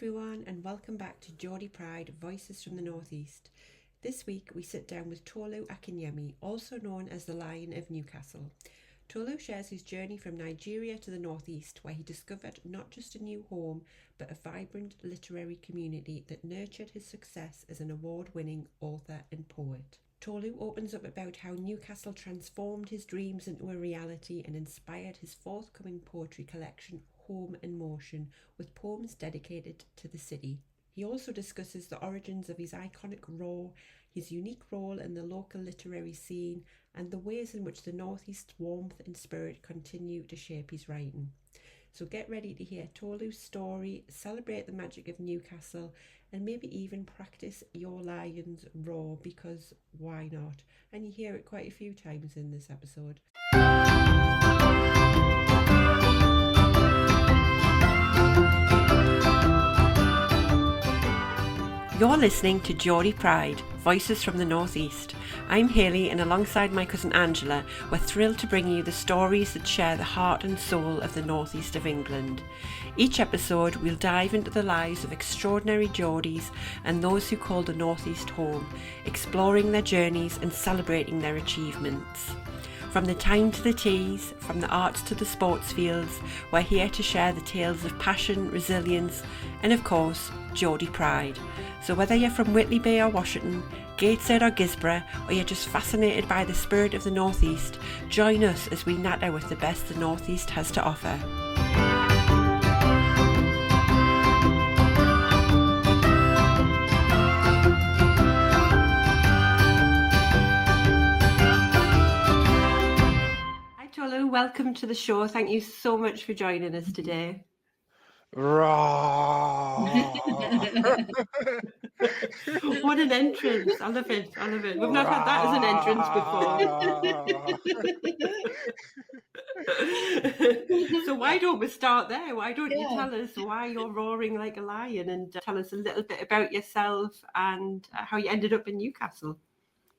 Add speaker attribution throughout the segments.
Speaker 1: everyone, and welcome back to Geordie Pride, Voices from the Northeast. This week we sit down with Tolu Akinyemi, also known as the Lion of Newcastle. Tolu shares his journey from Nigeria to the Northeast, where he discovered not just a new home, but a vibrant literary community that nurtured his success as an award-winning author and poet. Tolu opens up about how Newcastle transformed his dreams into a reality and inspired his forthcoming poetry collection, Home and Motion, with poems dedicated to the city. He also discusses the origins of his iconic raw, his unique role in the local literary scene, and the ways in which the Northeast's warmth and spirit continue to shape his writing. So get ready to hear Tolu's story, celebrate the magic of Newcastle, and maybe even practice your Lions roar, because why not? And you hear it quite a few times in this episode. You're listening to Geordie Pride, Voices from the Northeast. I'm Hayley, and alongside my cousin Angela, we're thrilled to bring you the stories that share the heart and soul of the Northeast of England. Each episode, we'll dive into the lives of extraordinary Geordies and those who call the Northeast home, exploring their journeys and celebrating their achievements. From the time to the teas, from the arts to the sports fields, we're here to share the tales of passion, resilience, and of course, Geordie Pride. So whether you're from Whitley Bay or Washington, Gateshead or Gisborough, or you're just fascinated by the spirit of the Northeast, join us as we natter with the best the Northeast has to offer. Hi Tolu, welcome to the show. Thank you so much for joining us today. What an entrance. I love it. We've not had that as an entrance before. So why don't we start there? Why don't you tell us why you're roaring like a lion, and tell us a little bit about yourself and how you ended up in Newcastle?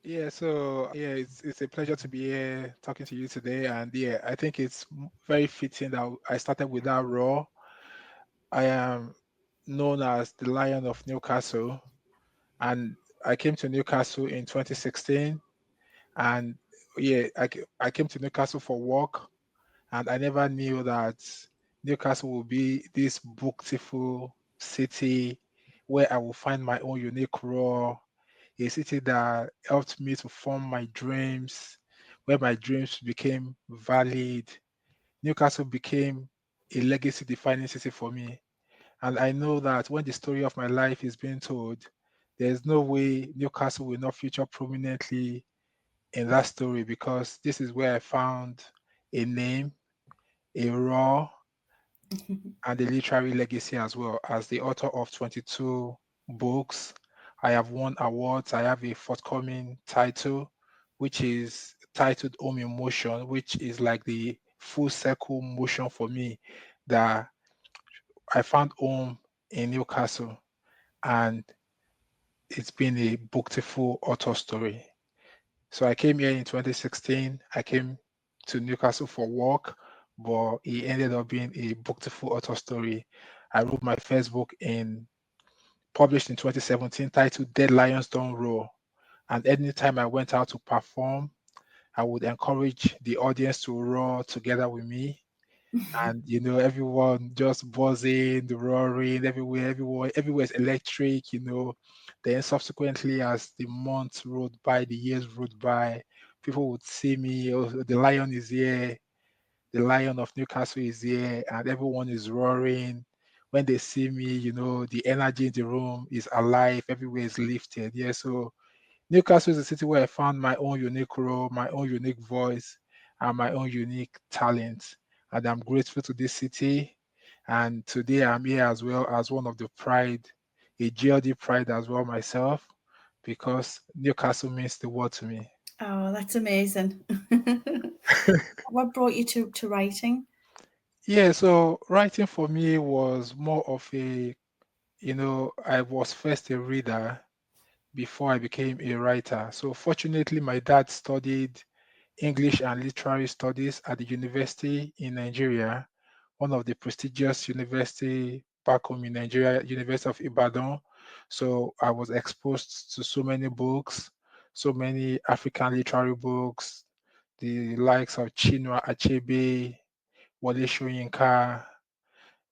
Speaker 2: It's a pleasure to be here talking to you today. And I think it's very fitting that I started with that role. I am known as the Lion of Newcastle, and I came to Newcastle in 2016. And I came to Newcastle for work, and I never knew that Newcastle would be this beautiful city where I will find my own unique role, a city that helped me to form my dreams, where my dreams became valid. Newcastle became a legacy defining city for me. And I know that when the story of my life is being told, there's no way Newcastle will not feature prominently in that story, because this is where I found a name, a raw, and a literary legacy as well. As the author of 22 books, I have won awards. I have a forthcoming title, which is titled Home in Motion, which is like the full circle motion for me, that I found home in Newcastle, and it's been a beautiful author story. So I came here in 2016. I came to Newcastle for work, but it ended up being a beautiful author story. I wrote my first book published in 2017, titled Dead Lions Don't Roar. And anytime I went out to perform, I would encourage the audience to roar together with me. And everyone just buzzing, the roaring everywhere, everywhere is electric. Then subsequently, as the months rode by, the years rode by, people would see me. Oh, the lion is here, the Lion of Newcastle is here, and everyone is roaring. When they see me, the energy in the room is alive, everywhere is lifted. So Newcastle is a city where I found my own unique role, my own unique voice, and my own unique talent. And I'm grateful to this city. And today I'm here as well as one of the pride, a Geordie Pride as well myself, because Newcastle means the world to me.
Speaker 3: Oh, that's amazing. What brought you to writing?
Speaker 2: So writing for me was more of I was first a reader before I became a writer. So fortunately, my dad studied English and Literary Studies at the university in Nigeria, one of the prestigious university back home in Nigeria, University of Ibadan. So I was exposed to so many books, so many African literary books, the likes of Chinua Achebe, Wole Soyinka.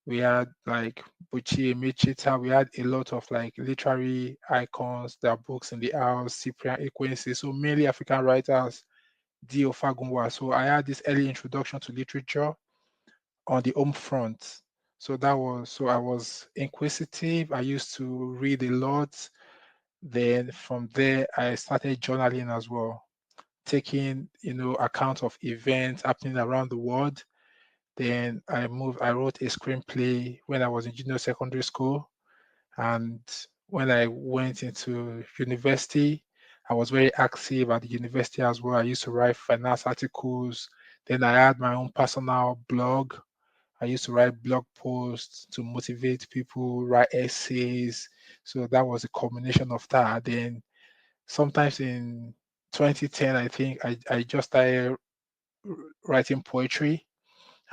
Speaker 2: We had like Buchi Emechita. We had a lot of like literary icons, their books in the house, Cyprian Ekwensi. So mainly African writers, Dio Fagunwa. So I had this early introduction to literature on the home front. So I was inquisitive. I used to read a lot. Then from there I started journaling as well, taking account of events happening around the world. Then I wrote a screenplay when I was in junior secondary school. And when I went into university, I was very active at the university as well. I used to write finance articles. Then I had my own personal blog. I used to write blog posts to motivate people, write essays. So that was a combination of that. Then sometimes in 2010, I think I just started writing poetry,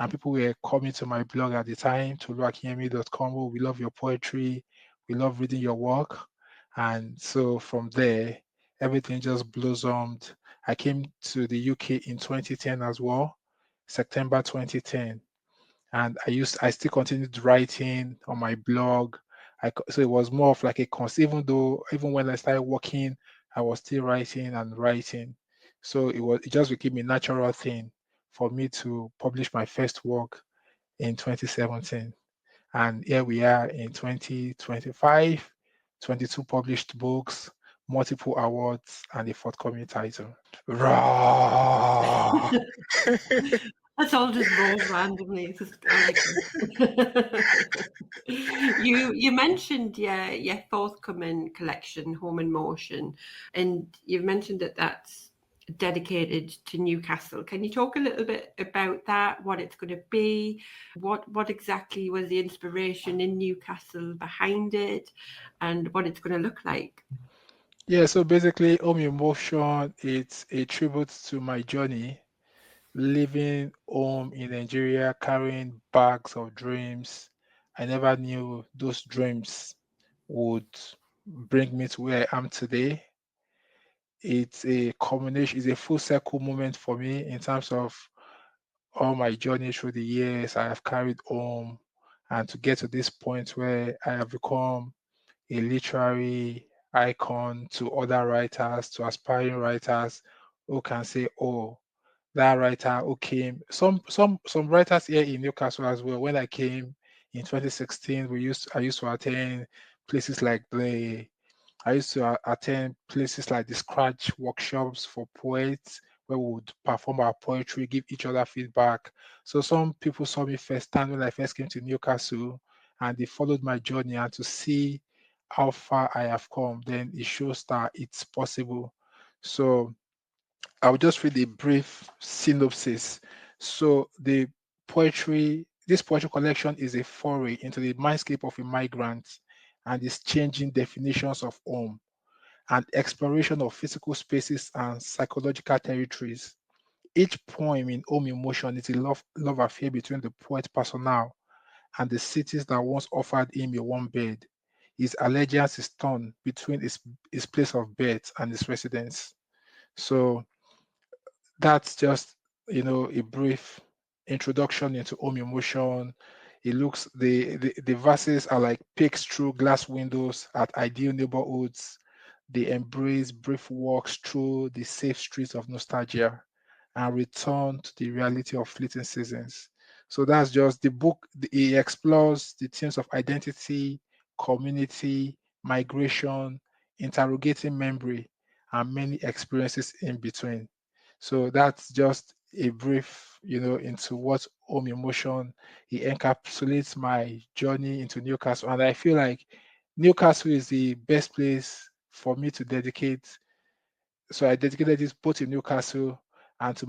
Speaker 2: and people were coming to my blog at the time, toluakinyemi.com. Oh, we love your poetry. We love reading your work. And so from there, everything just blossomed. I came to the UK in 2010 as well, September 2010. And I still continued writing on my blog. So it was more of like a even when I started working, I was still writing and writing. So it just became a natural thing for me to publish my first work in 2017. And here we are in 2025, 22 published books, multiple awards, and a forthcoming title. Raw.
Speaker 1: That's all just rolls randomly. It's just, I like it. You mentioned your forthcoming collection, Home in Motion, and you've mentioned that that's dedicated to Newcastle. Can you talk a little bit about that? What it's going to be? What exactly was the inspiration in Newcastle behind it, and what it's going to look like?
Speaker 2: Yeah, so basically, Home Emotion, it's a tribute to my journey living home in Nigeria, carrying bags of dreams. I never knew those dreams would bring me to where I am today. It's a combination, it's a full circle moment for me in terms of all my journey through the years I have carried home, and to get to this point where I have become a literary icon to other writers, to aspiring writers who can say, oh, that writer who came. Some writers here in Newcastle as well. When I came in 2016, I used to attend places like the I used to attend places like the Scratch workshops for poets, where we would perform our poetry, give each other feedback. So some people saw me firsthand when I first came to Newcastle, and they followed my journey. And to see how far I have come, then it shows that it's possible. So I'll just read a brief synopsis. So this poetry collection is a foray into the mindscape of a migrant and its changing definitions of home and exploration of physical spaces and psychological territories. Each poem in Home Emotion is a love affair between the poet personnel and the cities that once offered him a warm bed. His allegiance is torn between his place of birth and his residence. So that's just a brief introduction into Home Emotion. It looks the verses are like peeks through glass windows at ideal neighborhoods. They embrace brief walks through the safe streets of nostalgia and return to the reality of fleeting seasons. So that's just the book. It explores the themes of identity, community, migration, interrogating memory, and many experiences in between. So that's just a brief, into what Home Emotion. It encapsulates my journey into Newcastle, and I feel like Newcastle is the best place for me to dedicate. So I dedicated this both to Newcastle and to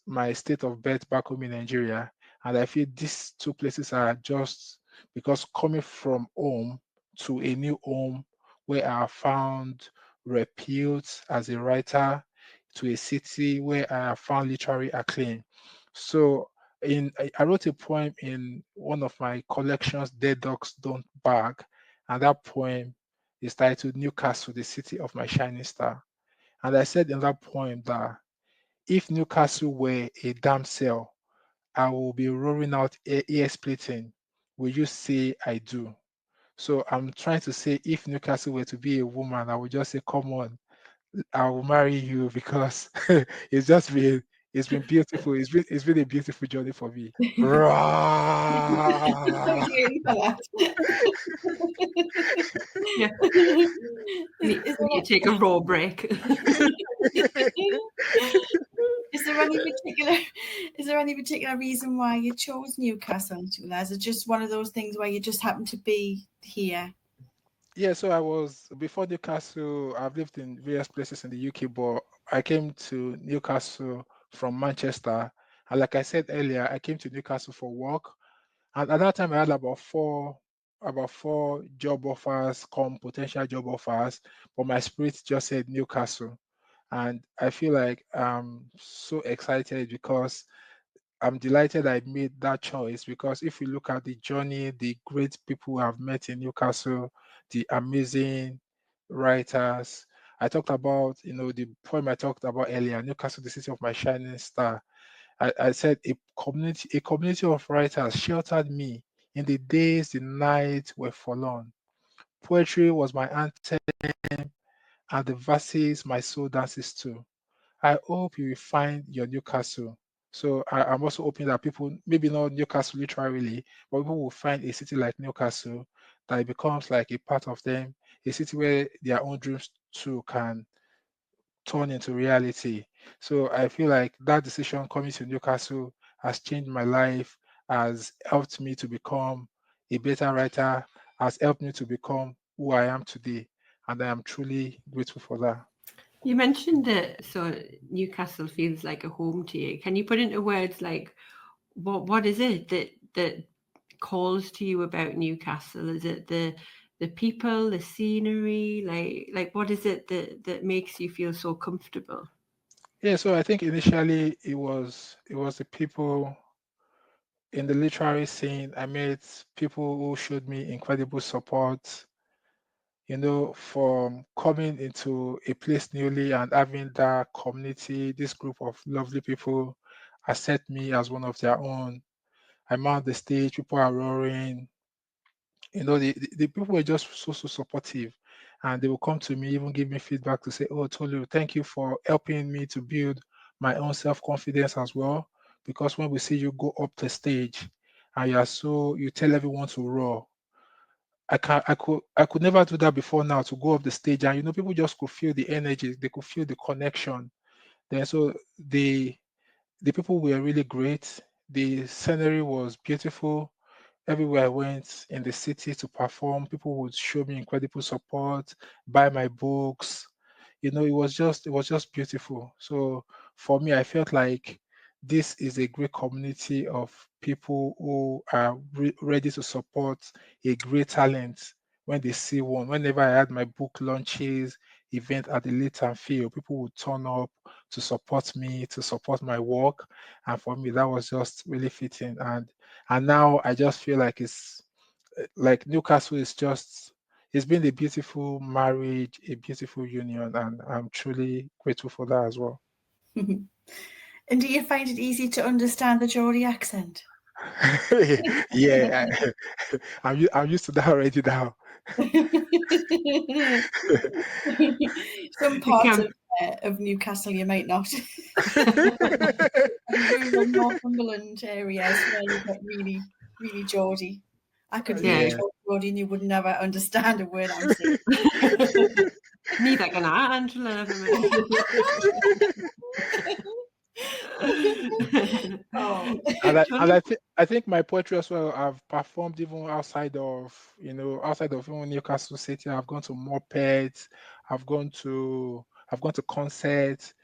Speaker 2: my state of birth back home in Nigeria. And I feel these two places are just because coming from home to a new home where I have found repute as a writer, to a city where I have found literary acclaim. So I wrote a poem in one of my collections, Dead Dogs Don't Bark, and that poem is titled Newcastle, the city of my shining star. And I said in that poem that if Newcastle were a damsel, I will be roaring out ear splitting. Will you say I do? So I'm trying to say if Newcastle were to be a woman, I would just say, come on, I will marry you because it's just been beautiful. It's been a beautiful journey for me. Rah!
Speaker 3: Thank you for that.
Speaker 1: Yeah.
Speaker 3: Is
Speaker 1: We need to take a raw break.
Speaker 3: Is there any particular reason why you chose Newcastle, Tolu? Is it just one of those things where you just happen to be here?
Speaker 2: Yeah, so I was before Newcastle. I've lived in various places in the UK, but I came to Newcastle from Manchester. And like I said earlier, I came to Newcastle for work. And at that time, I had about four job offers, potential job offers, but my spirit just said Newcastle. And I feel like I'm so excited because I'm delighted I made that choice, because if you look at the journey, the great people I've met in Newcastle, the amazing writers. I talked about, the poem I talked about earlier, Newcastle, the city of my shining star. I said a community of writers sheltered me in the days the nights were forlorn. Poetry was my anthem, and the verses my soul dances to. I hope you will find your Newcastle. So I'm also hoping that people, maybe not Newcastle literally, but people will find a city like Newcastle that it becomes like a part of them, a city where their own dreams too can turn into reality. So I feel like that decision coming to Newcastle has changed my life, has helped me to become a better writer, has helped me to become who I am today. And I am truly grateful for that.
Speaker 1: You mentioned that so Newcastle feels like a home to you. Can you put into words like what is it that calls to you about Newcastle? Is it the people, the scenery, like what is it that makes you feel so comfortable?
Speaker 2: Yeah, so I think initially it was the people in the literary scene. I met people who showed me incredible support, from coming into a place newly and having that community, this group of lovely people accept me as one of their own. I'm on the stage, people are roaring, the people were just so supportive, and they will come to me, even give me feedback to say, oh, Tolu, thank you for helping me to build my own self-confidence as well, because when we see you go up the stage and you tell everyone to roar. I could never do that before now, to go up the stage, and people just could feel the energy, they could feel the connection. Then so the people were really great, the scenery was beautiful. Everywhere I went in the city to perform, people would show me incredible support, buy my books. It was just beautiful. So for me, I felt like this is a great community of people who are ready to support a great talent when they see one. Whenever I had my book launches, event at the Leighton Field, people would turn up to support me, to support my work. And for me, that was just really fitting. And now I just feel like it's like Newcastle is just, it's been a beautiful marriage, a beautiful union, and I'm truly grateful for that as well.
Speaker 3: And do you find it easy to understand the Geordie accent?
Speaker 2: Yeah, I'm used to that already now.
Speaker 3: Some
Speaker 1: It
Speaker 3: parts
Speaker 1: can
Speaker 3: of Newcastle you might not. Rural Northumberland areas where you get really, really Geordie. I could really
Speaker 1: yeah.
Speaker 2: Yeah.
Speaker 3: talk Geordie and you would never understand a word I'm saying.
Speaker 1: Neither can I, Angela. Never mind.
Speaker 3: Oh.
Speaker 2: And I think my poetry as well, I've performed even outside of even Newcastle City. I've gone to Mopeds, I've gone to I've gone to concerts,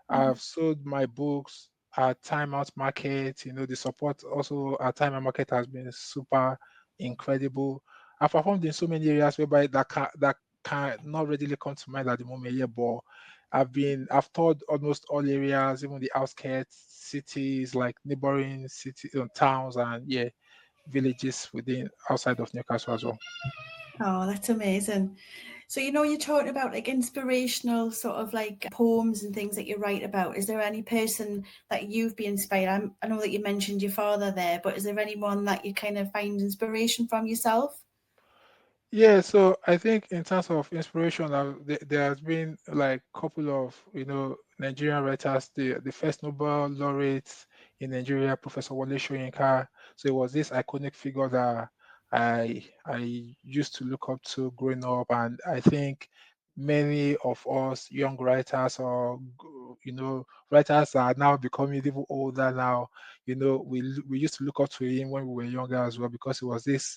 Speaker 2: I've sold my books at Time Out Market. The support also at Time Out Market has been super incredible. I've performed in so many areas whereby that can not readily come to mind at the moment, yeah, but I've toured almost all areas, even the outskirts, cities like neighboring city towns, and yeah, villages within outside of Newcastle as well.
Speaker 3: Oh, that's amazing. So, you're talking about like inspirational sort of like poems and things that you write about. Is there any person that you've been inspired? I know that you mentioned your father there, but is there anyone that you kind of find inspiration from yourself?
Speaker 2: Yeah, so I think in terms of inspiration, there has been like couple of Nigerian writers. The first Nobel laureate in Nigeria, Professor Wole Soyinka. So it was this iconic figure that I used to look up to growing up, and I think many of us young writers or writers that are now becoming even older now, we used to look up to him when we were younger as well because it was this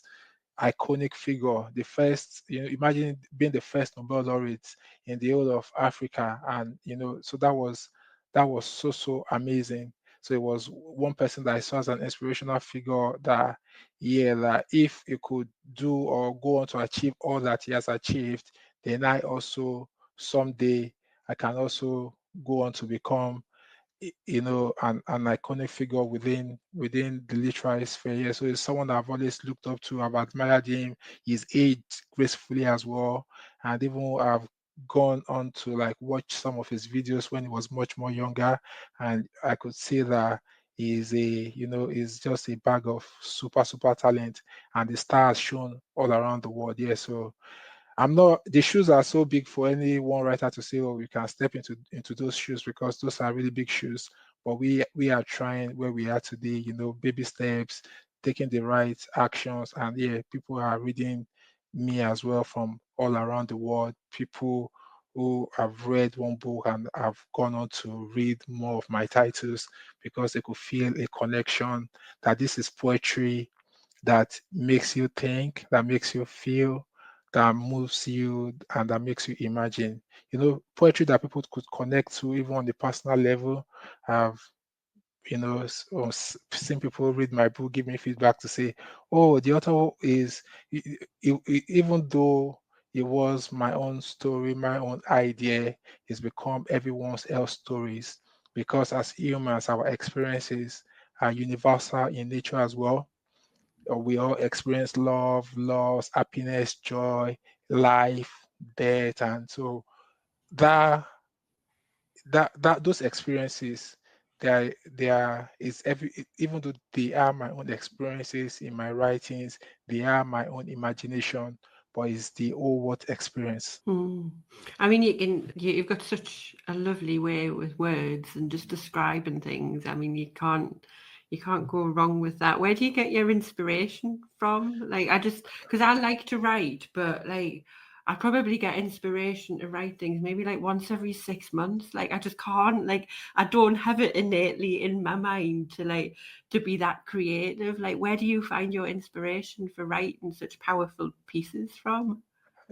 Speaker 2: iconic figure, the first, imagine being the first Nobel laureate in the whole of Africa. And, so that was so amazing. So it was one person that I saw as an inspirational figure that, yeah, that if he could do or go on to achieve all that he has achieved, then I also someday I can also go on to become an iconic figure within the literary sphere. Yeah, so it's someone that I've always looked up to. I've admired him. He's aged gracefully as well, and even I've gone on to like watch some of his videos when he was much more younger, and I could see that he's just a bag of super talent, and the stars shown all around the world. Yeah, so I'm not. The shoes are so big for any one writer to say, "Oh, we can step into those shoes," because those are really big shoes. But we are trying where we are today. Baby steps, taking the right actions, and yeah, people are reading me as well from all around the world. People who have read one book and have gone on to read more of my titles because they could feel a connection that this is poetry that makes you think, that makes you feel, that moves you, and that makes you imagine. Poetry that people could connect to even on the personal level. I've seen people read my book, give me feedback to say, "Oh, the author is even though it was my own story, my own idea, it's become everyone's else stories because as humans, our experiences are universal in nature as well. We all experience love, loss, happiness, joy, life, death, and so that those experiences, they are is every even though they are my own experiences in my writings, they are my own imagination, but it's the whole world experience.
Speaker 1: I mean, you've got such a lovely way with words and just describing things. I mean, you can't go wrong with that. Where do you get your inspiration from? Like, because I like to write, but like, I probably get inspiration to write things maybe like once every 6 months. Like, I just can't, like, I don't have it innately in my mind to be that creative. Like, where do you find your inspiration for writing such powerful pieces from?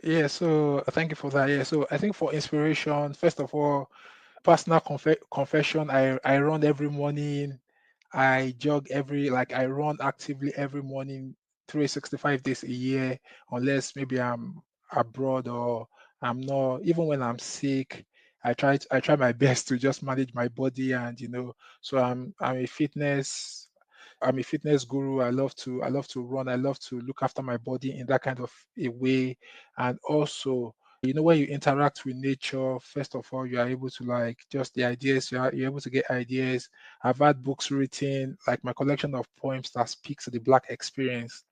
Speaker 2: Yeah, so thank you for that. Yeah, so I think for inspiration, first of all, personal confession, I run every morning. I jog I run actively every morning, 365 days a year, unless maybe I'm abroad or I'm not. Even when I'm sick, I try my best to just manage my body, and so I'm a fitness guru. I love to run. I love to look after my body in that kind of a way. And also, when you interact with nature, first of all, you are able to like just the ideas. You're able to get ideas. I've had books written, like my collection of poems that speaks to the Black experience.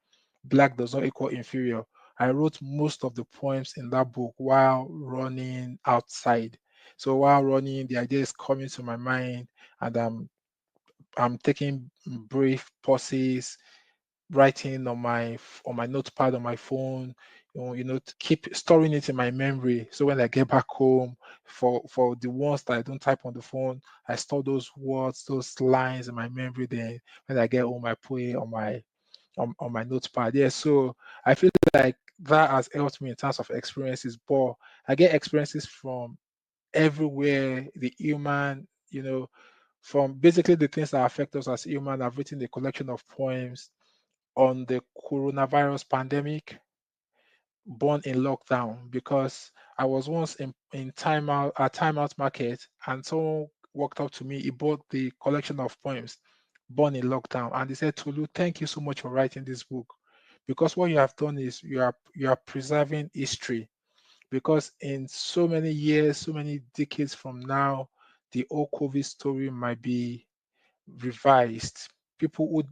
Speaker 2: Black does not equal inferior. I wrote most of the poems in that book while running outside. So while running, the idea is coming to my mind, and I'm taking brief pauses, writing on my notepad on my phone, to keep storing it in my memory. So when I get back home, for the ones that I don't type on the phone, I store those words, those lines in my memory. Then when I get home, I put it on my notepad. Yeah, so I feel like that has helped me in terms of experiences. But I get experiences from everywhere, the human, from basically the things that affect us as human. I've written a collection of poems on the coronavirus pandemic. born in lockdown, because I was once in timeout market, and someone walked up to me. He bought the collection of poems born in lockdown, and he said, Tolu, thank you so much for writing this book, because what you have done is you are preserving history, because in so many years, so many decades from now, the old COVID story might be revised. People would,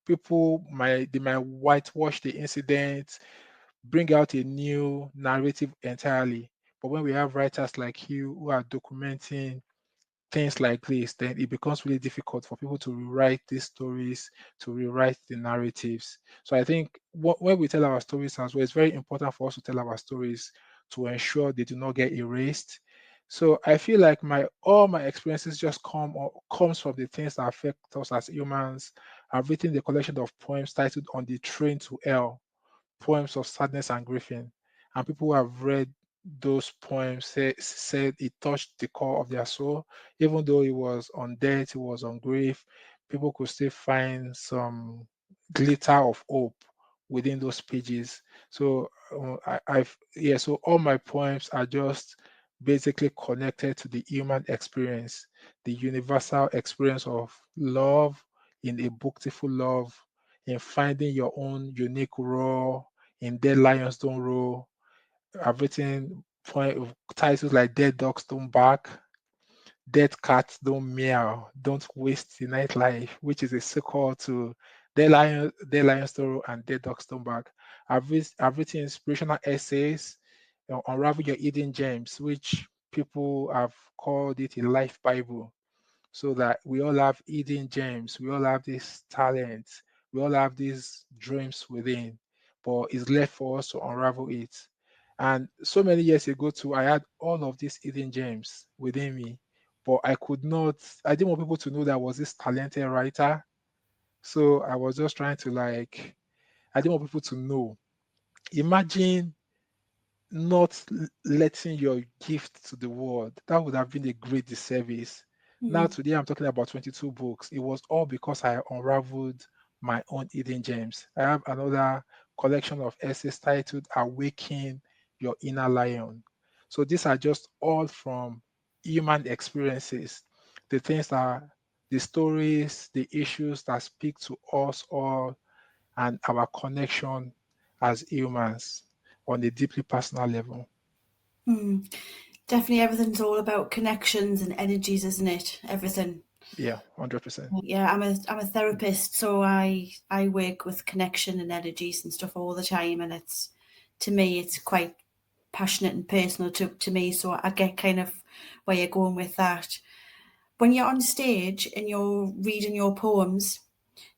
Speaker 2: people might whitewash the incident, bring out a new narrative entirely. But when we have writers like you who are documenting things like this, then it becomes really difficult for people to rewrite these stories, to rewrite the narratives. So I think when we tell our stories as well, it's very important for us to tell our stories to ensure they do not get erased. So I feel like all my experiences just comes from the things that affect us as humans. I've written the collection of poems titled On the Train to Hell, poems of sadness and grieving. And people who have read those poems said it touched the core of their soul. Even though it was on death, it was on grief, people could still find some glitter of hope within those pages. So so all my poems are just basically connected to the human experience, the universal experience of love, in a booktiful love, in finding your own unique role in Dead Lions Don't Roll. I've written titles like Dead Dogs Don't Bark, Dead Cats Don't Meow, Don't Waste the Nightlife, which is a sequel to Dead Lions Don't Roll and Dead Dogs Don't Bark. I've written inspirational essays, Unravel Your Hidden Gems, which people have called it a life Bible, so that we all have hidden gems, we all have these talents, we all have these dreams within, but it's left for us to unravel it. And so many years ago, too, I had all of these hidden gems within me, but I didn't want people to know that I was this talented writer. So I was just trying to, I didn't want people to know. Imagine not letting your gift to the world. That would have been a great disservice. Now, today, I'm talking about 22 books. It was all because I unraveled my own hidden gems. I have another collection of essays titled Awaken Your Inner Lion. So these are just all from human experiences, the things that, the stories, the issues that speak to us all, and our connection as humans on a deeply personal level.
Speaker 3: Definitely, everything's all about connections and energies, isn't it? Everything.
Speaker 2: Yeah, 100%.
Speaker 3: Yeah, I'm a therapist, so I work with connection and energies and stuff all the time, and it's, to me, it's quite passionate and personal to me. So I get kind of where you're going with that. When you're on stage and you're reading your poems,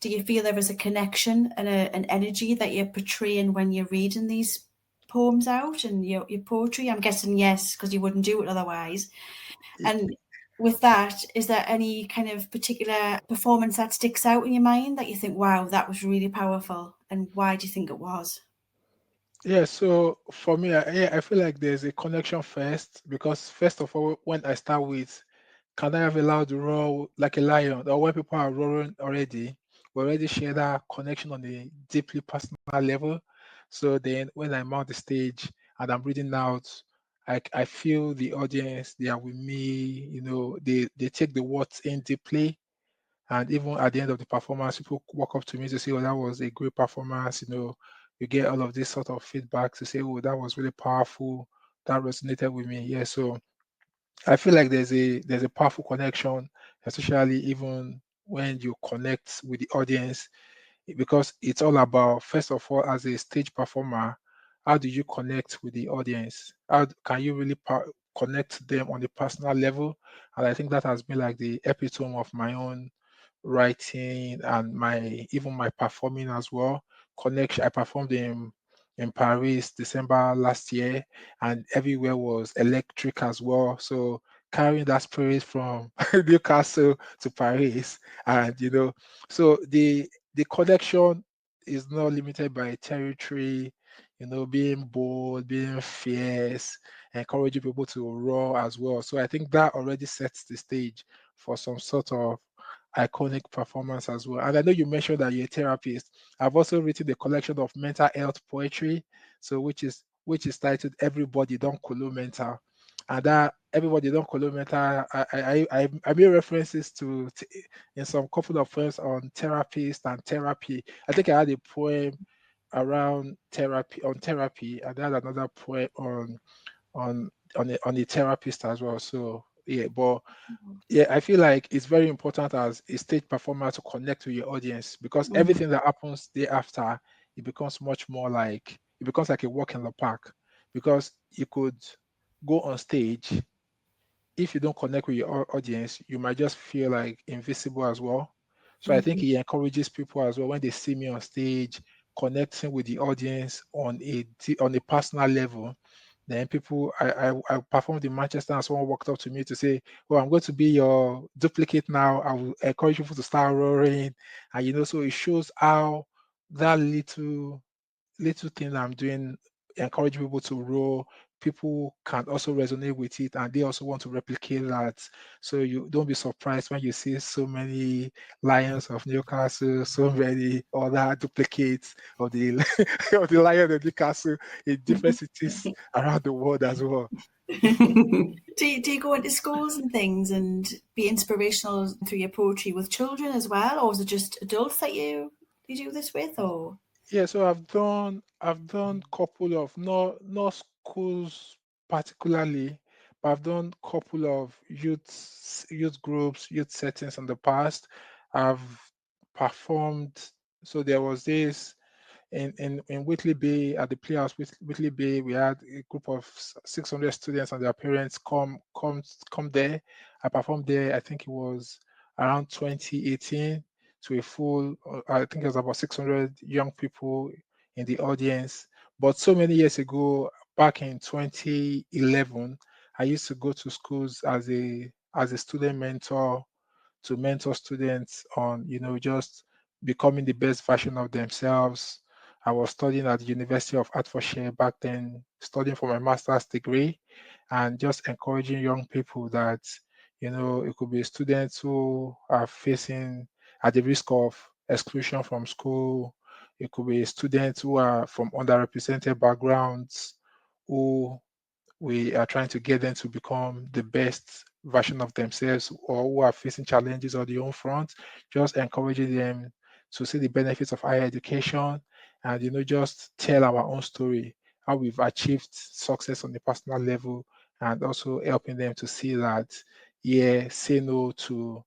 Speaker 3: do you feel there is a connection and an energy that you're portraying when you're reading these poems out and your poetry? I'm guessing yes, because you wouldn't do it otherwise. And with that, is there any kind of particular performance that sticks out in your mind that you think, wow, that was really powerful? And why do you think it was?
Speaker 2: Yeah, so for me, I feel like there's a connection first, because first of all, when I start with, can I have a loud roar like a lion? Or when people are roaring already, we already share that connection on a deeply personal level. So then when I'm on the stage and I'm reading out, I feel the audience, they are with me, they take the words in deeply. And even at the end of the performance, people walk up to me to say, "Oh, that was a great performance." You get all of this sort of feedback to say, "Oh, that was really powerful. That resonated with me." Yeah. So I feel like there's a powerful connection, especially even when you connect with the audience, because it's all about, first of all, as a stage performer, how do you connect with the audience? Can you really connect to them on a personal level? And I think that has been like the epitome of my own writing and my performing as well. Connection. I performed in Paris December last year, and everywhere was electric as well. So carrying that spirit from Newcastle to Paris, and so the connection is not limited by territory, being bold, being fierce, encouraging people to roar as well. So I think that already sets the stage for some sort of iconic performance as well. And I know you mentioned that you're a therapist. I've also written a collection of mental health poetry, so which is titled "Everybody Don't Kolo Mental," and that "Everybody Don't Kolo Mental." I made references to in some couple of poems on therapist and therapy. I think I had a poem around therapy, and I had another poem on a therapist as well. So yeah, but yeah, I feel like it's very important as a stage performer to connect with your audience, because everything that happens day after, it becomes much more like, it becomes like a walk in the park, because you could go on stage. If you don't connect with your audience, you might just feel like invisible as well. So I think he encourages people as well when they see me on stage, connecting with the audience on a personal level. Then people, I performed in Manchester, and someone walked up to me to say, "Well, I'm going to be your duplicate now. I will encourage people to start roaring," and so it shows how that little thing I'm doing encourage people to roar. People can also resonate with it, and they also want to replicate that. So you don't be surprised when you see so many Lions of Newcastle, so many other duplicates of the of the Lion of Newcastle in different cities around the world as well.
Speaker 3: Do you go into schools and things and be inspirational through your poetry with children as well, or is it just adults that you do this with? Or
Speaker 2: Yeah, so I've done couple of, not schools particularly, but I've done couple of youth groups, youth settings in the past. I've performed. So there was this in Whitley Bay, at the Playhouse with Whitley Bay. We had a group of 600 students and their parents come there. I performed there. I think it was around 2018, to a full. I think it was about 600 young people in the audience. But so many years ago, back in 2011, I used to go to schools as a student mentor, to mentor students on, just becoming the best version of themselves. I was studying at the University of Hertfordshire back then, studying for my master's degree, and just encouraging young people that, it could be students who are facing at the risk of exclusion from school. It could be students who are from underrepresented backgrounds, who we are trying to get them to become the best version of themselves, or who are facing challenges on their own front, just encouraging them to see the benefits of higher education, and just tell our own story, how we've achieved success on the personal level, and also helping them to see that, yeah, say no to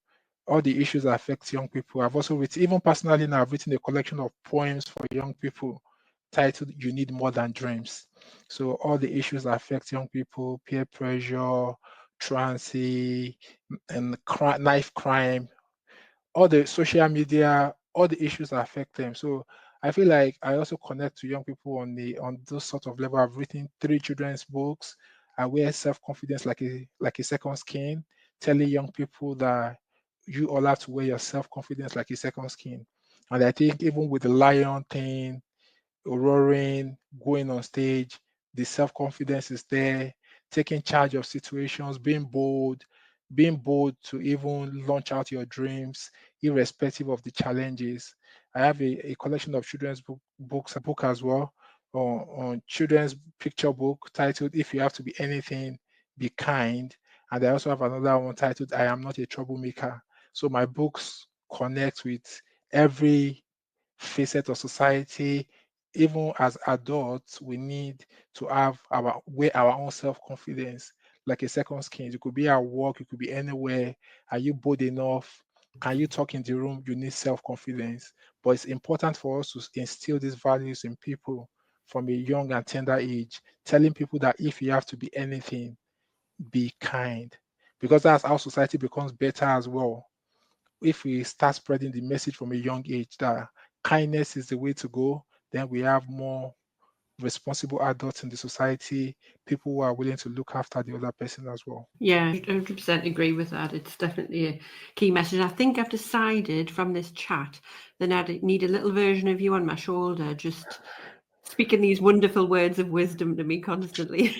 Speaker 2: all the issues that affect young people. I've also written, even personally now, I've written a collection of poems for young people titled "You Need More Than Dreams." So all the issues that affect young people: peer pressure, truancy, and knife crime, all the social media, all the issues that affect them. So I feel like I also connect to young people on those sort of level. I've written 3 children's books. I wear self-confidence like a second skin, telling young people that you all have to wear your self-confidence like a second skin. And I think even with the lion thing, roaring, going on stage, the self-confidence is there, taking charge of situations, being bold to even launch out your dreams, irrespective of the challenges. I have a collection of children's books, a book as well, on children's picture book titled "If You Have to Be Anything, Be Kind." And I also have another one titled "I Am Not a Troublemaker." So my books connect with every facet of society. Even as adults, we need to have our own self-confidence like a second skin. You could be at work, you could be anywhere. Are you bold enough? Can you talk in the room? You need self-confidence. But it's important for us to instill these values in people from a young and tender age, telling people that if you have to be anything, be kind. Because that's how society becomes better as well. If we start spreading the message from a young age that kindness is the way to go, then we have more responsible adults in the society, people who are willing to look after the other person as well.
Speaker 1: Yeah, I 100% agree with that. It's definitely a key message. I think I've decided from this chat that I need a little version of you on my shoulder, just speaking these wonderful words of wisdom to me constantly.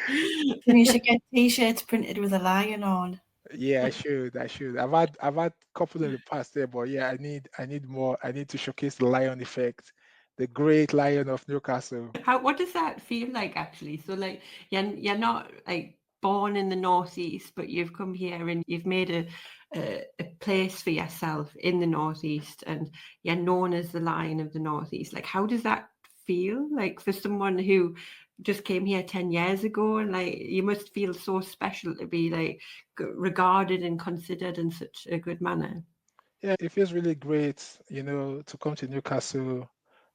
Speaker 3: You should get t-shirts printed with a lion on.
Speaker 2: Yeah, I should. I've had a couple in the past there, but yeah, I need more. I need to showcase the Lion effect, the great Lion of Newcastle.
Speaker 1: What does that feel like actually? So like you're not like born in the northeast, but you've come here and you've made a place for yourself in the northeast, and you're known as the Lion of the Northeast. Like, how does that feel like for someone who just came here 10 years ago? And like, you must feel so special to be like regarded and considered in such a good manner.
Speaker 2: Yeah, it feels really great, to come to Newcastle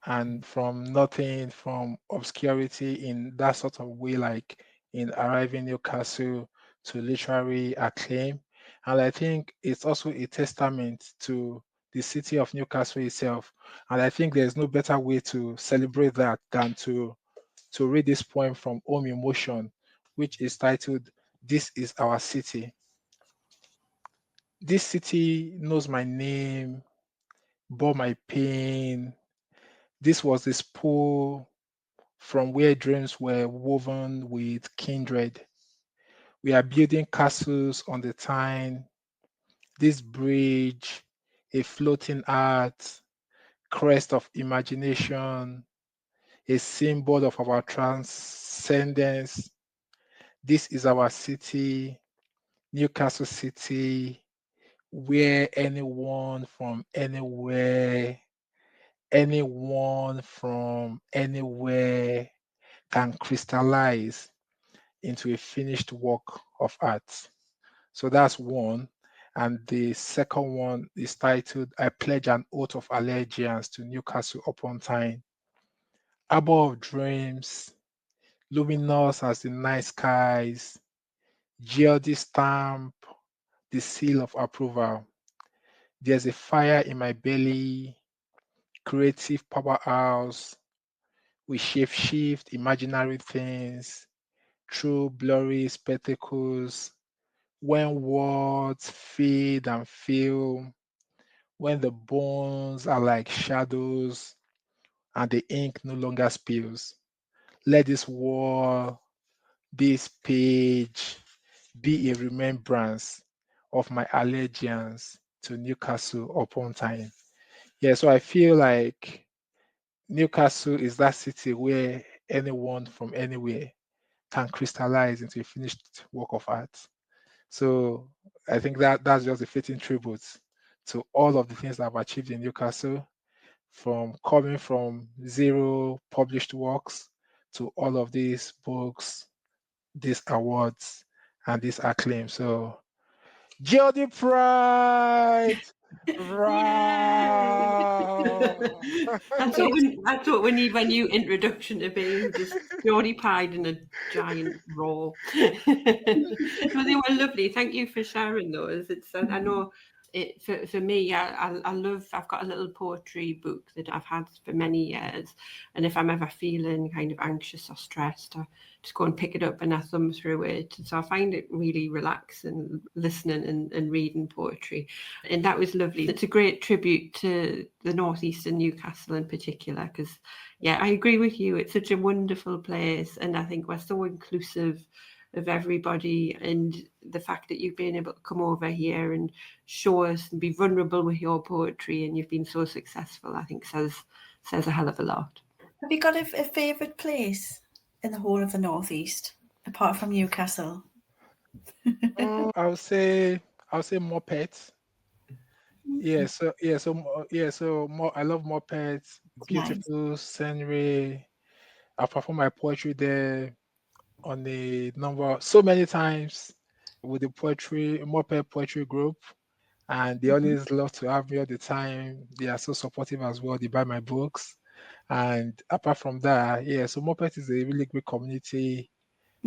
Speaker 2: and from nothing, from obscurity in that sort of way, like in arriving Newcastle to literary acclaim. And I think it's also a testament to the city of Newcastle itself. And I think there's no better way to celebrate that than to read this poem from Home Emotion, which is titled "This is Our City." This city knows my name, bore my pain. This was the spool from where dreams were woven with kindred. We are building castles on the Tyne. This bridge, a floating art, crest of imagination, a symbol of our transcendence. This is our city, Newcastle City, where anyone from anywhere can crystallize into a finished work of art. So that's one. And the second one is titled I Pledge an Oath of Allegiance to Newcastle upon Tyne. Arbor of Dreams, luminous as the night skies, Geordie stamp, the seal of approval. There's a fire in my belly, creative powerhouse. We shape shift imaginary things through blurry spectacles. When words fade and fail, when the bones are like shadows and the ink no longer spills, let this wall, this page be a remembrance of my allegiance to Newcastle upon Tyne. Yeah, so I feel like Newcastle is that city where anyone from anywhere can crystallize into a finished work of art. So I think that's just a fitting tribute to all of the things that I've achieved in Newcastle, from coming from zero published works to all of these books, these awards, and this acclaim. So Geordie Pride! Row!
Speaker 1: That's what we need my new introduction to be, just Geordie Pride in a giant roar. But they were lovely. Thank you for sharing those. I know it for me. I love. I've got a little poetry book that I've had for many years, and if I'm ever feeling kind of anxious or stressed, I just go and pick it up and I thumb through it. So I find it really relaxing listening and reading poetry, and that was lovely. It's a great tribute to the northeast and Newcastle in particular, because yeah, I agree with you. It's such a wonderful place, and I think we're so inclusive of everybody, and the fact that you've been able to come over here and show us and be vulnerable with your poetry, and you've been so successful, I think says a hell of a lot.
Speaker 3: Have you got a favourite place in the whole of the northeast apart from Newcastle?
Speaker 2: I would say more pets. So more. I love more pets.
Speaker 3: Nice.
Speaker 2: Beautiful scenery. I perform my poetry there on a number so many times with the Moped Poetry Group, and they always love to have me all the time. They are so supportive as well. They buy my books, and apart from that, so Moped is a really great community.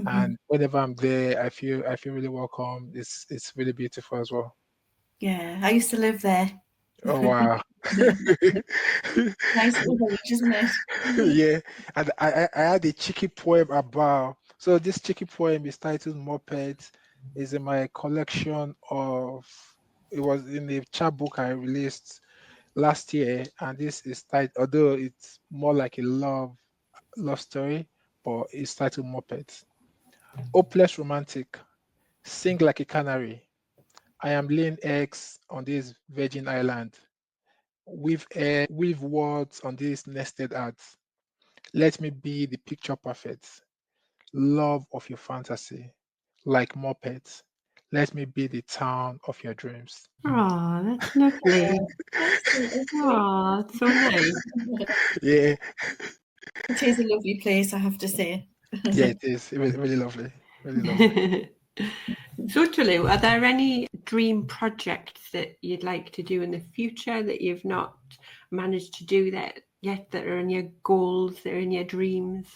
Speaker 2: And whenever I'm there, I feel really welcome. It's really beautiful as well.
Speaker 3: Yeah, I used to live there.
Speaker 2: Oh wow.
Speaker 3: Nice little village, isn't it?
Speaker 2: Yeah, and I had a cheeky poem about. So this cheeky poem is titled Moped. Is in my collection of. It was in the chapbook I released last year, and this is titled. Although it's more like a love story, but it's titled Moped. Hopeless romantic, sing like a canary. I am laying eggs on this virgin island. Weave words on this nested art. Let me be the picture perfect. Love of your fantasy. Like Muppets. Let me be the town of your dreams.
Speaker 1: Oh, that's lovely. Oh, it's so nice.
Speaker 2: Yeah,
Speaker 3: It is a lovely place, I have to say.
Speaker 2: yeah, it is. It was really lovely. Really lovely.
Speaker 1: So, Tolu, are there any dream projects that you'd like to do in the future that you've not managed to do that yet, that are in your goals, that are in your dreams?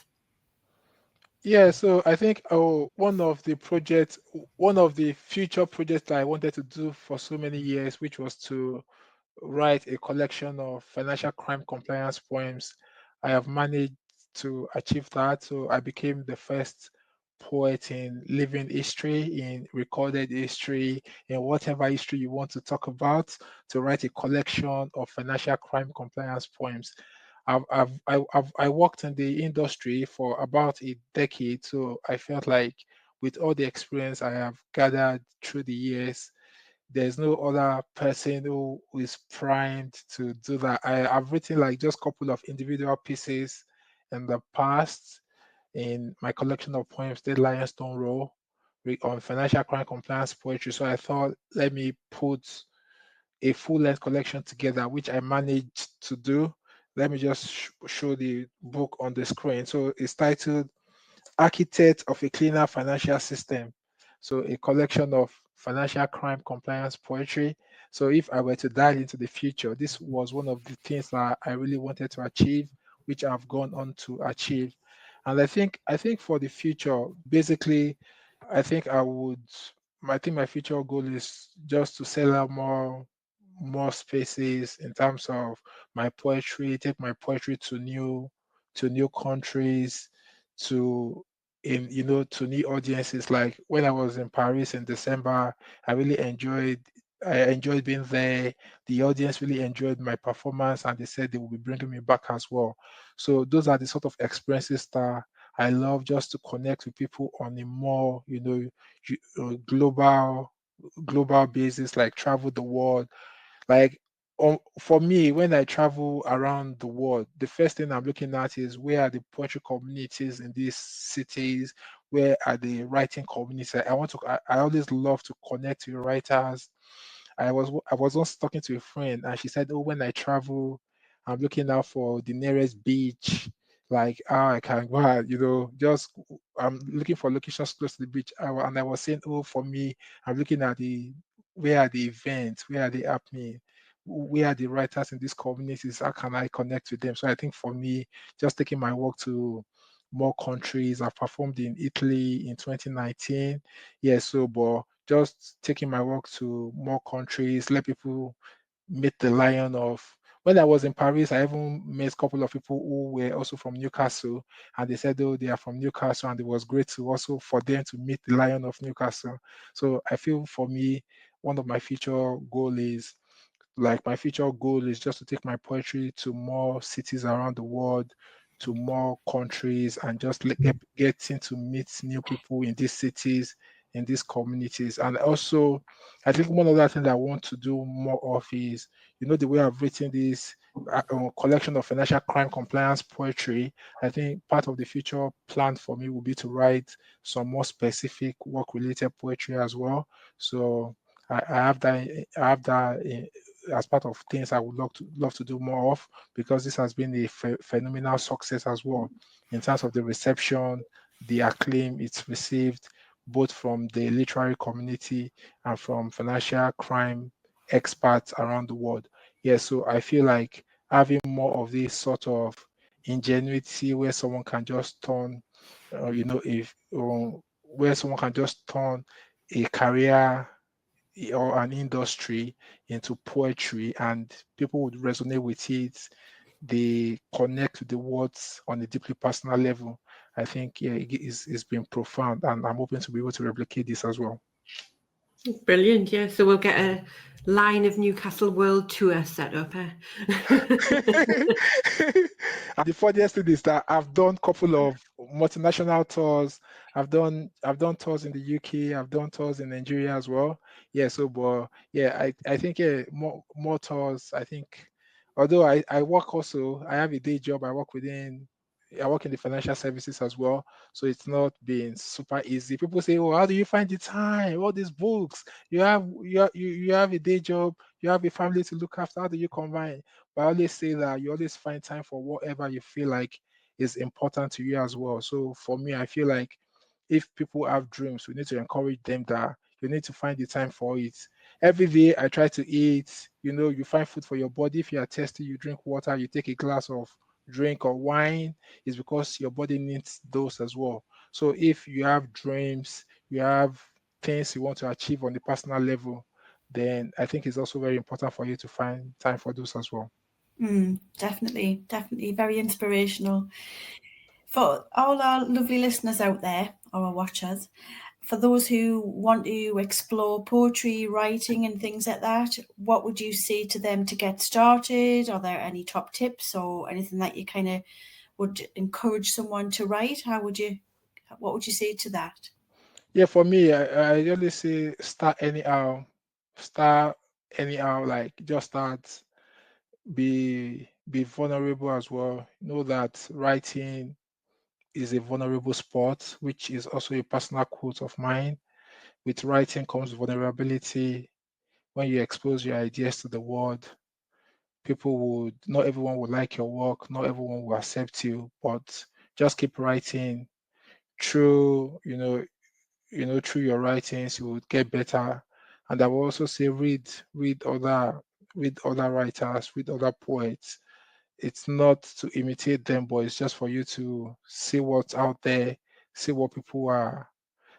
Speaker 2: Yeah, so I think one of the future projects that I wanted to do for so many years, which was to write a collection of financial crime compliance poems. I have managed to achieve that. So I became the first poet in living history, in recorded history, in whatever history you want to talk about, to write a collection of financial crime compliance poems. I worked in the industry for about a decade, so I felt like with all the experience I have gathered through the years, there's no other person who is primed to do that. I've written like just a couple of individual pieces in the past in my collection of poems, The Lionstone Row, on financial crime compliance poetry. So I thought, let me put a full-length collection together, which I managed to do. Let me just show the book on the screen. So it's titled Architect of a Cleaner Financial System. So a collection of financial crime compliance poetry. So if I were to dive into the future, this was one of the things that I really wanted to achieve, which I've gone on to achieve. And I think for the future, basically, I think my future goal is just to sell out more spaces in terms of my poetry, take my poetry to new countries, to to new audiences. Like when I was in Paris in December, I enjoyed being there. The audience really enjoyed my performance and they said they will be bringing me back as well. So those are the sort of experiences that I love, just to connect with people on a more, global basis, like travel the world. Like for me, when I travel around the world, the first thing I'm looking at is where are the poetry communities in these cities, where are the writing communities. I always love to connect with writers. I was once talking to a friend and she said, "Oh, when I travel, I'm looking out for the nearest beach, like how I can go out, just I'm looking for locations close to the beach." And I was saying, "Oh, for me, I'm looking at the where are the events, where are they happening, where are the writers in these communities, how can I connect with them?" So I think for me, just taking my work to more countries. I've performed in Italy in 2019. Yes, so but just taking my work to more countries, let people meet the Lion of. When I was in Paris, I even met a couple of people who were also from Newcastle, and they said, "Oh, they are from Newcastle," and it was great to also for them to meet the Lion of Newcastle. So I feel for me, one of my future goal is my future goal is just to take my poetry to more cities around the world, to more countries, and just getting to meet new people in these cities, in these communities. And also, I think one other thing that I want to do more of is, the way I've written this collection of financial crime compliance poetry. I think part of the future plan for me will be to write some more specific work-related poetry as well. So I have that. As part of things I would love to do more of, because this has been a phenomenal success as well in terms of the reception, the acclaim it's received, both from the literary community and from financial crime experts around the world. Yes, so I feel like having more of this sort of ingenuity where someone can just turn, if where someone can just turn a career or an industry into poetry and people would resonate with it, they connect with the words on a deeply personal level. I think, yeah, it's been profound, and I'm hoping to be able to replicate this as well.
Speaker 1: Brilliant, yeah. So we'll get a Lion of Newcastle world tour set up.
Speaker 2: And the funniest thing is that I've done a couple of multinational tours. I've done tours in the UK. I've done tours in Nigeria as well. Yeah. So, but yeah, I think more tours. I think, although I work also, I have a day job. I work in the financial services as well. So it's not been super easy. People say, "Oh, how do you find the time? All these books. You have a day job. You have a family to look after. How do you combine?" But I always say that you always find time for whatever you feel like is important to you as well. So for me, I feel like if people have dreams, we need to encourage them that you need to find the time for it. Every day I try to eat, you find food for your body. If you are thirsty, you drink water, you take a glass of drink or wine, is because your body needs those as well. So if you have dreams, you have things you want to achieve on the personal level, then I think it's also very important for you to find time for those as well.
Speaker 3: Definitely very inspirational. For all our lovely listeners out there, or our watchers, for those who want to explore poetry, writing, and things like that, what would you say to them to get started? Are there any top tips or anything that you kind of would encourage someone to write? What would you say to that?
Speaker 2: Yeah, for me, I always say start anyhow, like just start, be vulnerable as well. Know that writing is a vulnerable sport, which is also a personal quote of mine. With writing comes vulnerability. When you expose your ideas to the world, not everyone will like your work, not everyone will accept you, but just keep writing. Through, through your writings, you would get better. And I will also say read other writers, read other poets. It's not to imitate them, but it's just for you to see what's out there, see what people are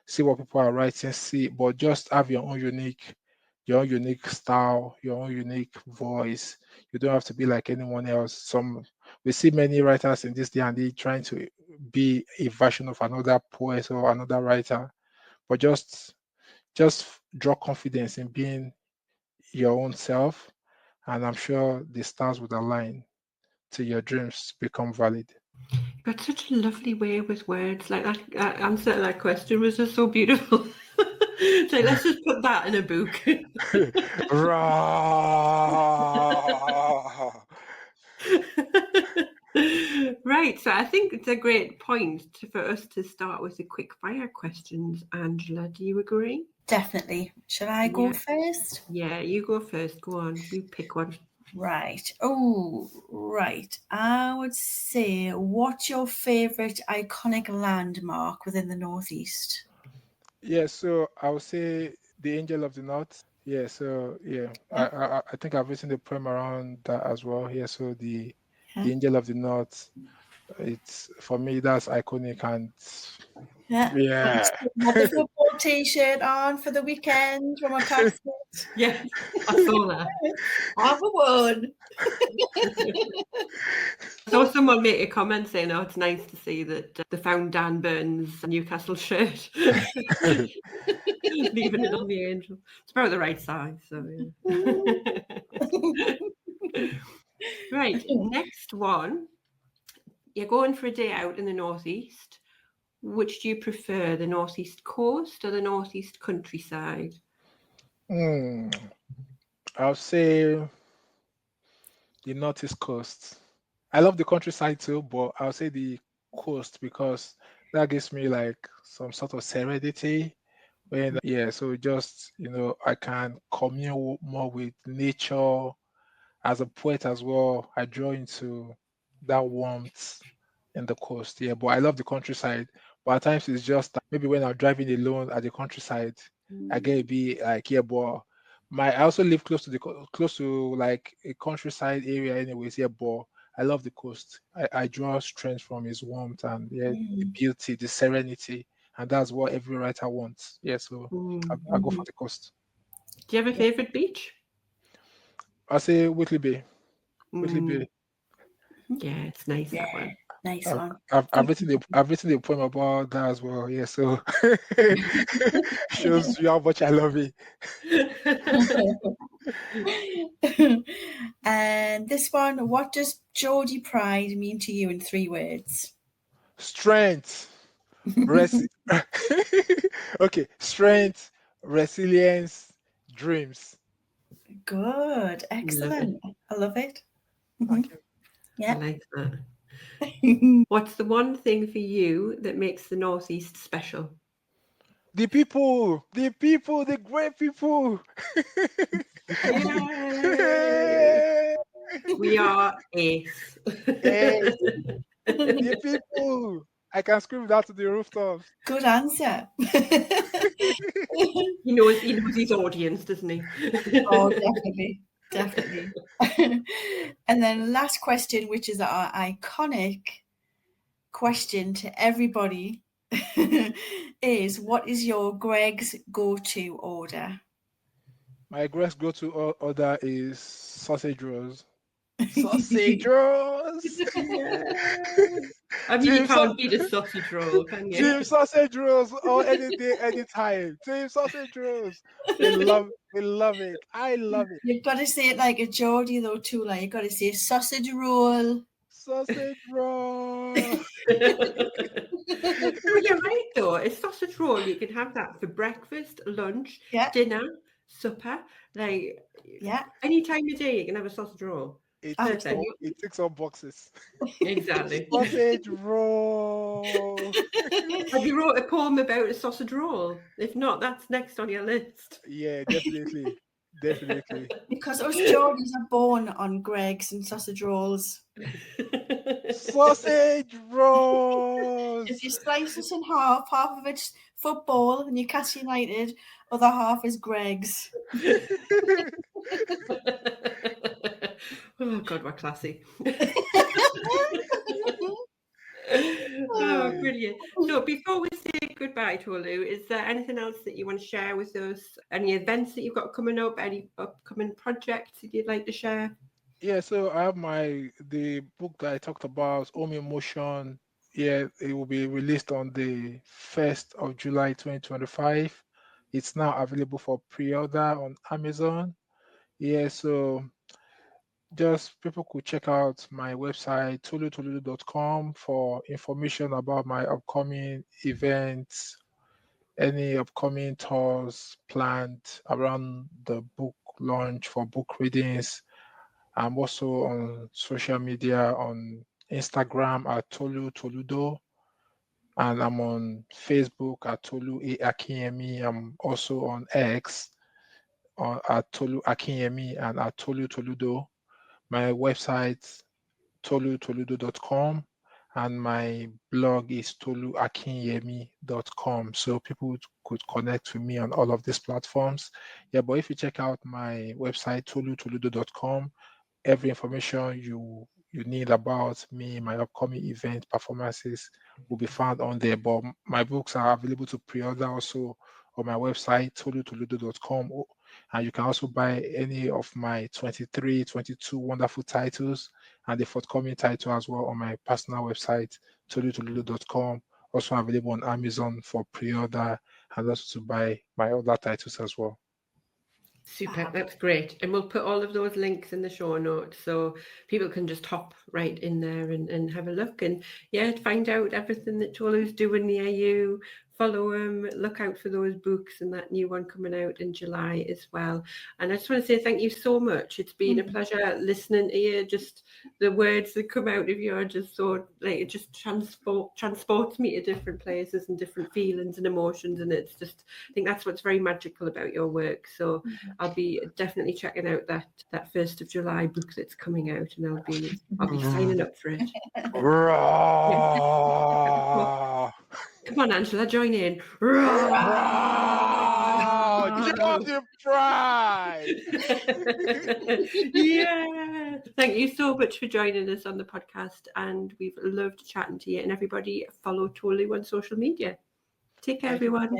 Speaker 2: see what people are writing, but just have your own unique style, your own unique voice. You don't have to be like anyone else. We see many writers in this day and age trying to be a version of another poet or another writer, but just draw confidence in being your own self, and I'm sure the stars would align to your dreams become valid.
Speaker 1: Got such a lovely way with words. Like that answer to that question was just so beautiful. So let's just put that in a book.
Speaker 2: Rah!
Speaker 1: Right, so I think it's a great point for us to start with the quick fire questions. Angela, do you agree?
Speaker 3: Definitely. Shall I go
Speaker 1: Yeah.
Speaker 3: first?
Speaker 1: Yeah, you go first. Go on, you pick one.
Speaker 3: Right. Oh, right. I would say, what's your favourite iconic landmark within the Northeast?
Speaker 2: Yeah, so I would say the Angel of the North. Yeah, so yeah,
Speaker 3: Yeah.
Speaker 2: I think I've written the poem around that as well. Yeah, so
Speaker 3: Yeah.
Speaker 2: the Angel of the North. It's for me that's iconic, and
Speaker 3: Yeah.
Speaker 2: yeah.
Speaker 3: Had the football t-shirt on for the weekend from a classmate.
Speaker 1: Yeah, I saw that.
Speaker 3: Have a one.
Speaker 1: I saw someone make a comment saying, "Oh, it's nice to see that they found Dan Burns' Newcastle shirt, leaving it on the Angel. It's about the right size, so yeah." Right, next one. You're going for a day out in the northeast. Which do you prefer, the northeast coast or the northeast countryside?
Speaker 2: I'll say the Northeast Coast. I love the countryside too, but I'll say the coast because that gives me like some sort of serenity. So just I can commune more with nature. As a poet as well, I draw into that warmth in the coast. Yeah, but I love the countryside. But at times it's just that maybe when I'm driving alone at the countryside, I get to be like, yeah, but I also live close to like a countryside area anyways. Yeah, but I love the coast. I draw strength from its warmth and the beauty, the serenity, and that's what every writer wants. Yeah, so I go for the coast.
Speaker 1: Do you have a favourite beach?
Speaker 2: I say Whitley Bay. Whitley
Speaker 1: Mm,
Speaker 2: Bay.
Speaker 1: yeah, it's nice, that one.
Speaker 3: Nice
Speaker 2: I've,
Speaker 3: one.
Speaker 2: I've written a poem about that as well. Yeah, so shows you how much I love it.
Speaker 3: And this one, what does Geordie Pride mean to you in 3 words?
Speaker 2: Strength, Okay, strength, resilience, dreams.
Speaker 3: Good. Excellent. I love it.
Speaker 2: Thank you.
Speaker 1: I
Speaker 3: Yeah.
Speaker 1: like that. What's the one thing for you that makes the Northeast special?
Speaker 2: The people, the great people.
Speaker 1: Yay! We are ace.
Speaker 2: Yes, the people. I can scream that to the rooftops.
Speaker 3: Good answer.
Speaker 1: He knows his audience, doesn't he?
Speaker 3: Oh, definitely. And then last question, which is our iconic question to everybody, is what is your Greg's go-to order?
Speaker 2: My Greg's go-to order is sausage rolls. Sausage rolls.
Speaker 1: Yeah. I mean, you
Speaker 2: Team
Speaker 1: can't beat a sausage roll, can you?
Speaker 2: Team sausage rolls all any day, anytime. Team sausage rolls. We love it. I love it.
Speaker 3: You've got to say it like a Geordie though, too. Like you've got to say sausage roll.
Speaker 2: Sausage roll.
Speaker 1: Well, you're right though. A sausage roll, you can have that for breakfast, lunch,
Speaker 3: Yeah.
Speaker 1: dinner, supper. Like,
Speaker 3: Yeah.
Speaker 1: any time of day, you can have a sausage roll.
Speaker 2: It
Speaker 1: Perfect.
Speaker 2: ticks all boxes.
Speaker 1: Exactly.
Speaker 2: Sausage roll.
Speaker 1: Have you wrote a poem about a sausage roll? If not, that's next on your list.
Speaker 2: Yeah, definitely.
Speaker 3: Because us Geordies are born on Greg's and sausage rolls.
Speaker 2: Sausage rolls.
Speaker 3: If you slice us in half of it's football and Newcastle United, other half is Greg's.
Speaker 1: Oh God, we're classy. Oh, brilliant. So before we say goodbye, Tolu, is there anything else that you want to share with us? Any events that you've got coming up? Any upcoming projects that you'd like to share?
Speaker 2: Yeah, so I have the book that I talked about, Home in Motion. Yeah, it will be released on the 1st of July 2025. It's now available for pre-order on Amazon. Yeah, so just people could check out my website, tolutoludu.com, for information about my upcoming events, any upcoming tours planned around the book launch for book readings. I'm also on social media on Instagram at Tolu Toludo, and I'm on Facebook at Tolu A Akinyemi. I'm also on X at Tolu Akinyemi and at Tolu Toludo. My website, tolutoludo.com, and my blog is toluakinyemi.com. So people could connect with me on all of these platforms. Yeah, but if you check out my website, tolutoludo.com, every information you need about me, my upcoming event performances will be found on there. But my books are available to pre-order also on my website, tolutoludo.com. And you can also buy any of my 23, 22 wonderful titles and the forthcoming title as well on my personal website, tolutoludo.com. Also available on Amazon for pre-order and also to buy my other titles as well.
Speaker 1: Super, that's great. And we'll put all of those links in the show notes so people can just hop right in there and have a look and find out everything that Tolu's doing near you. Follow him, look out for those books and that new one coming out in July as well. And I just want to say thank you so much. It's been a pleasure listening to you. Just the words that come out of you are just so, like, it just transports me to different places and different feelings and emotions. And it's just, I think that's what's very magical about your work. So I'll be definitely checking out that 1st of July book that's coming out, and I'll be signing up for it. Come on, Angela, join in.
Speaker 2: Geordie Pride!
Speaker 1: Yeah. Thank you so much for joining us on the podcast, and we've loved chatting to you. And everybody follow Tolu on social media. Take care, everyone.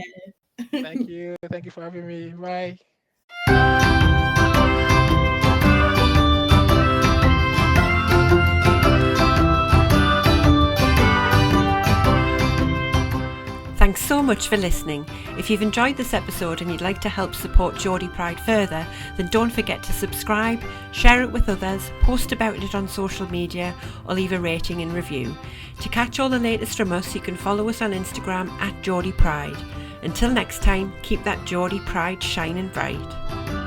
Speaker 2: Thank you. Thank you for having me. Bye.
Speaker 1: Thanks so much for listening. If you've enjoyed this episode and you'd like to help support Geordie Pride further, then don't forget to subscribe, share it with others, post about it on social media, or leave a rating and review. To catch all the latest from us, you can follow us on Instagram at Geordie Pride. Until next time, keep that Geordie Pride shining bright.